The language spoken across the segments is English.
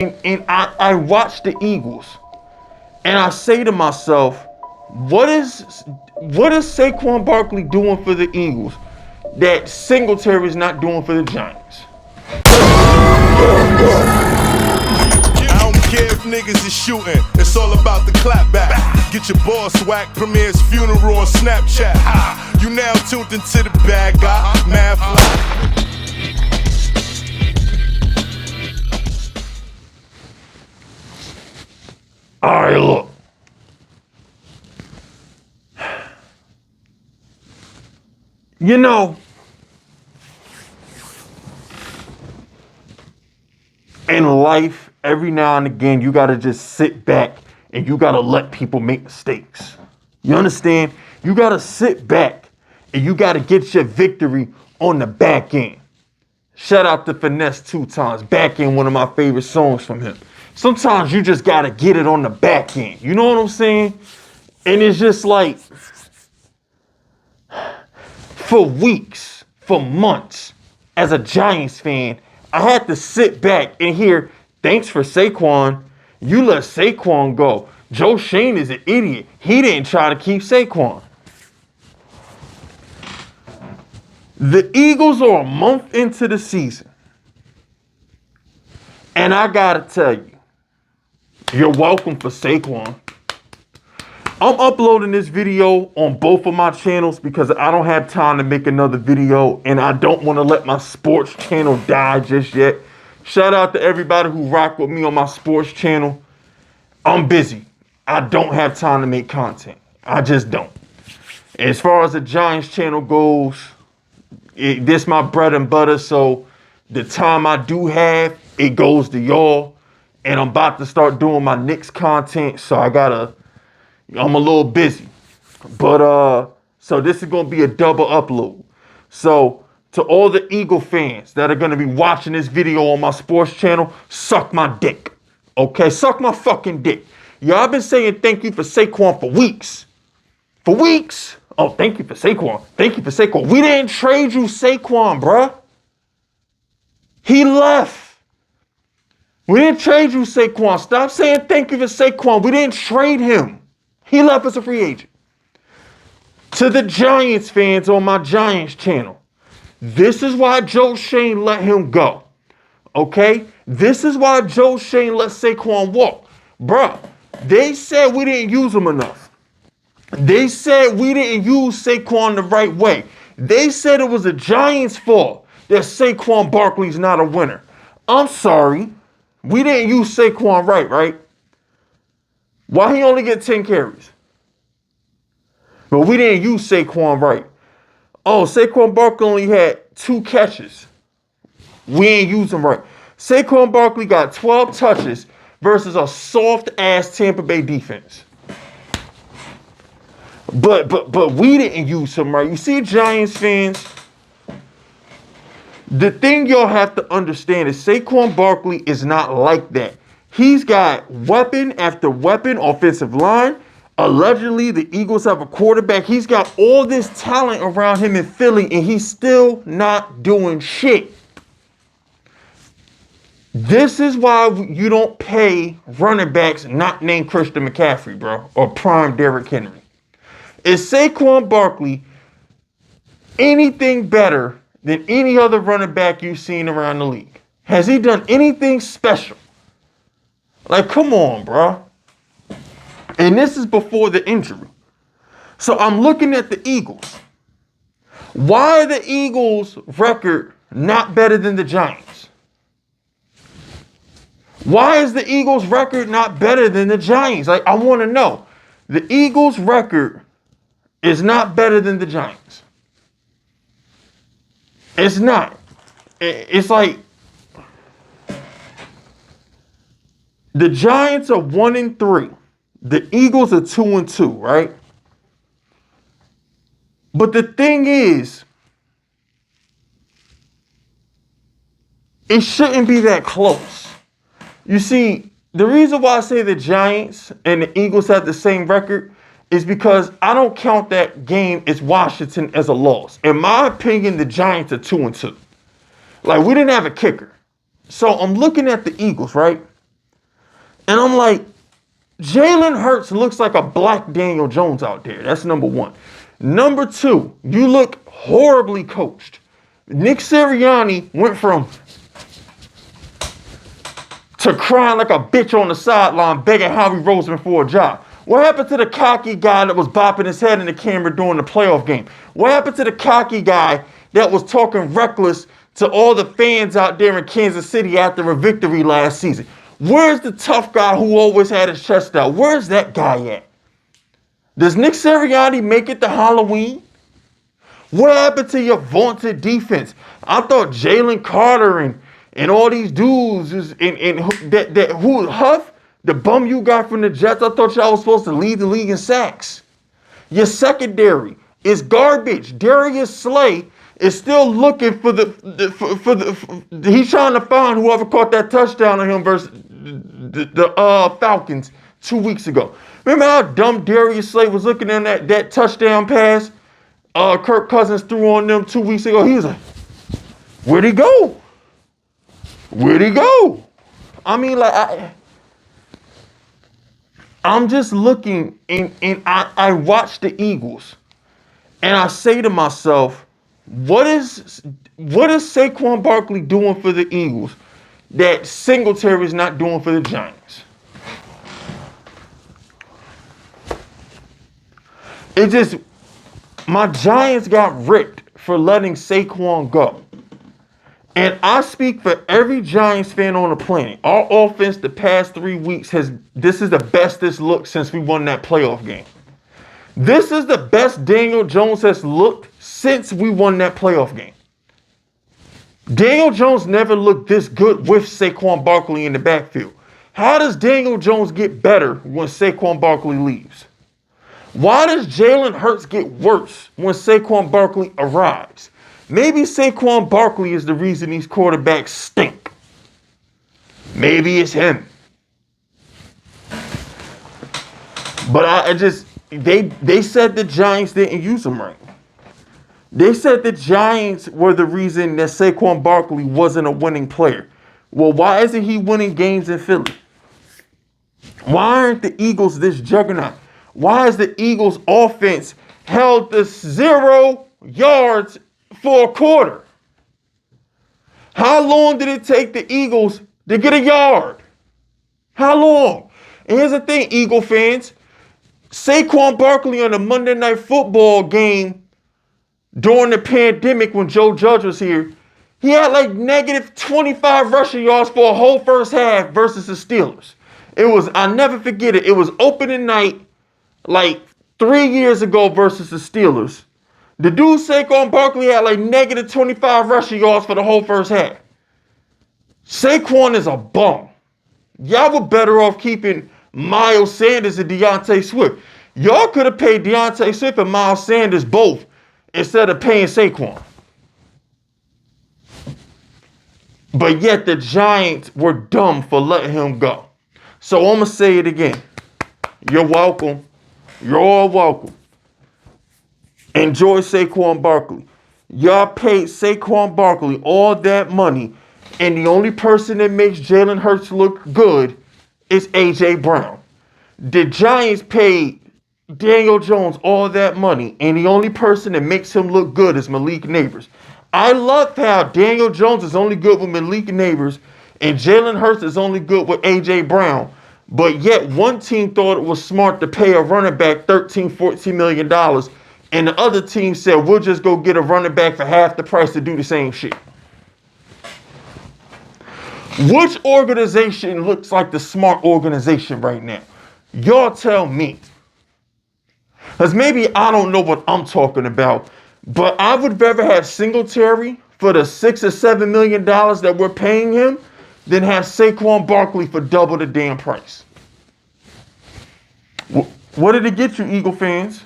And I watch the Eagles and I say to myself, what is Saquon Barkley doing for the Eagles that Singletary is not doing for the Giants? I don't care if niggas is shooting, it's all about the clap back. Get your boss whack, Premier's funeral on Snapchat. You now tuned into the bad guy, mad fly. All right, look. You know, in life, every now and again, you got to just sit back and you got to let people make mistakes. You understand? You got to sit back and you got to get your victory on the back end. Shout out to Finesse 2 times. Back end, one of my favorite songs from him. Sometimes you just got to get it on the back end. You know what I'm saying? And it's just like, for weeks, for months, as a Giants fan, I had to sit back and hear, thanks for Saquon. You let Saquon go. Joe Shane is an idiot. He didn't try to keep Saquon. The Eagles are a month into the season. And I got to tell you, you're welcome for Saquon. I'm uploading this video on both of my channels because I don't have time to make another video and I don't want to let my sports channel die just yet. Shout out to everybody who rock with me on my sports channel. I'm busy. I don't have time to make content. I just don't. As far as the Giants channel goes, this my bread and butter, so the time I do have, it goes to y'all. And I'm about to start doing my Knicks content, so I'm a little busy. But so this is gonna be a double upload. So to all the Eagle fans that are gonna be watching this video on my sports channel, suck my dick. Okay, suck my fucking dick. Y'all been saying thank you for Saquon for weeks. For weeks. Oh, thank you for Saquon. Thank you for Saquon. We didn't trade you Saquon, bruh. He left. We didn't trade you Saquon. Stop saying thank you for Saquon. We didn't trade him. He left as a free agent. To the Giants fans on my Giants channel, this is why Joe Shane let him go. Okay? This is why Joe Shane let Saquon walk. Bruh, they said we didn't use him enough. They said we didn't use Saquon the right way. They said it was the Giants' fault that Saquon Barkley's not a winner. I'm sorry. We didn't use Saquon right? Why he only get 10 carries? But we didn't use Saquon right. Oh, Saquon Barkley only had 2 catches. We ain't use him right. Saquon Barkley got 12 touches versus a soft-ass Tampa Bay defense. But we didn't use him right. You see, Giants fans, the thing y'all have to understand is Saquon Barkley is not like that. He's got weapon after weapon, offensive line. Allegedly, the Eagles have a quarterback. He's got all this talent around him in Philly, and he's still not doing shit. This is why you don't pay running backs not named Christian McCaffrey, bro, or prime Derrick Henry. Is Saquon Barkley anything better than any other running back you've seen around the league? Has he done anything special? Like, come on, bro. And this is before the injury. So I'm looking at the Eagles. Why are the Eagles' record not better than the Giants? Why is the Eagles' record not better than the Giants? Like, I want to know. The Eagles' record is not better than the Giants. It's not. It's like the Giants are 1-3. The Eagles are 2-2, right? But the thing is, it shouldn't be that close. You see, the reason why I say the Giants and the Eagles have the same record is because I don't count that game as Washington as a loss. In my opinion, the Giants are 2-2. Like, we didn't have a kicker. So I'm looking at the Eagles, right? And I'm like, Jalen Hurts looks like a black Daniel Jones out there. That's number one. Number two, you look horribly coached. Nick Sirianni went from to crying like a bitch on the sideline begging Howie Roseman for a job. What happened to the cocky guy that was bopping his head in the camera during the playoff game? What happened to the cocky guy that was talking reckless to all the fans out there in Kansas City after a victory last season? Where's the tough guy who always had his chest out? Where's that guy at? Does Nick Sirianni make it to Halloween? What happened to your vaunted defense? I thought Jalen Carter and all these dudes who Huff, the bum you got from the Jets, I thought y'all was supposed to lead the league in sacks. Your secondary is garbage. Darius Slay is still looking for he's trying to find whoever caught that touchdown on him versus the Falcons 2 weeks ago. Remember how dumb Darius Slay was looking in that touchdown pass Kirk Cousins threw on them 2 weeks ago? He was like, where'd he go? Where'd he go? I mean, like, I'm just looking and I watch the Eagles and I say to myself, what is Saquon Barkley doing for the Eagles that Singletary is not doing for the Giants? It just, my Giants got ripped for letting Saquon go. And I speak for every Giants fan on the planet. Our offense the past 3 weeks this is the best it's looked since we won that playoff game. This is the best Daniel Jones has looked since we won that playoff game. Daniel Jones never looked this good with Saquon Barkley in the backfield. How does Daniel Jones get better when Saquon Barkley leaves? Why does Jalen Hurts get worse when Saquon Barkley arrives? Maybe Saquon Barkley is the reason these quarterbacks stink. Maybe it's him. But they said the Giants didn't use him right. They said the Giants were the reason that Saquon Barkley wasn't a winning player. Well, why isn't he winning games in Philly? Why aren't the Eagles this juggernaut? Why is the Eagles offense held to 0 yards for a quarter? How long did it take the Eagles to get a yard? How long? And here's the thing, Eagle fans. Saquon Barkley on the Monday Night Football game during the pandemic when Joe Judge was here, he had like negative 25 rushing yards for a whole first half versus the Steelers. I'll never forget it. It was opening night like 3 years ago versus the Steelers. The dude Saquon Barkley had like negative 25 rushing yards for the whole first half. Saquon is a bum. Y'all were better off keeping Miles Sanders and DeAndre Swift. Y'all could have paid DeAndre Swift and Miles Sanders both instead of paying Saquon. But yet the Giants were dumb for letting him go. So I'm going to say it again. You're welcome. You're all welcome. Enjoy Saquon Barkley. Y'all paid Saquon Barkley all that money, and the only person that makes Jalen Hurts look good is A.J. Brown. The Giants paid Daniel Jones all that money, and the only person that makes him look good is Malik Neighbors. I love how Daniel Jones is only good with Malik Neighbors, and Jalen Hurts is only good with A.J. Brown. But yet one team thought it was smart to pay a running back $13-14 million, and the other team said, we'll just go get a running back for half the price to do the same shit. Which organization looks like the smart organization right now? Y'all tell me. Because maybe I don't know what I'm talking about, but I would rather have Singletary for the $6 or $7 million that we're paying him than have Saquon Barkley for double the damn price. What did it get you, Eagle fans?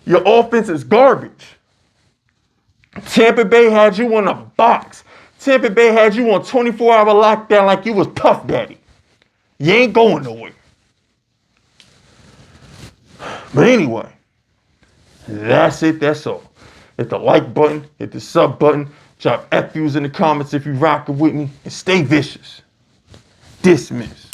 Your offense is garbage. Tampa Bay had you on a box. Tampa Bay had you on 24-hour lockdown like you was Puff Daddy. You ain't going nowhere. But anyway, that's it. That's all. Hit the like button. Hit the sub button. Drop FUs in the comments if you rockin' with me. And stay vicious. Dismiss.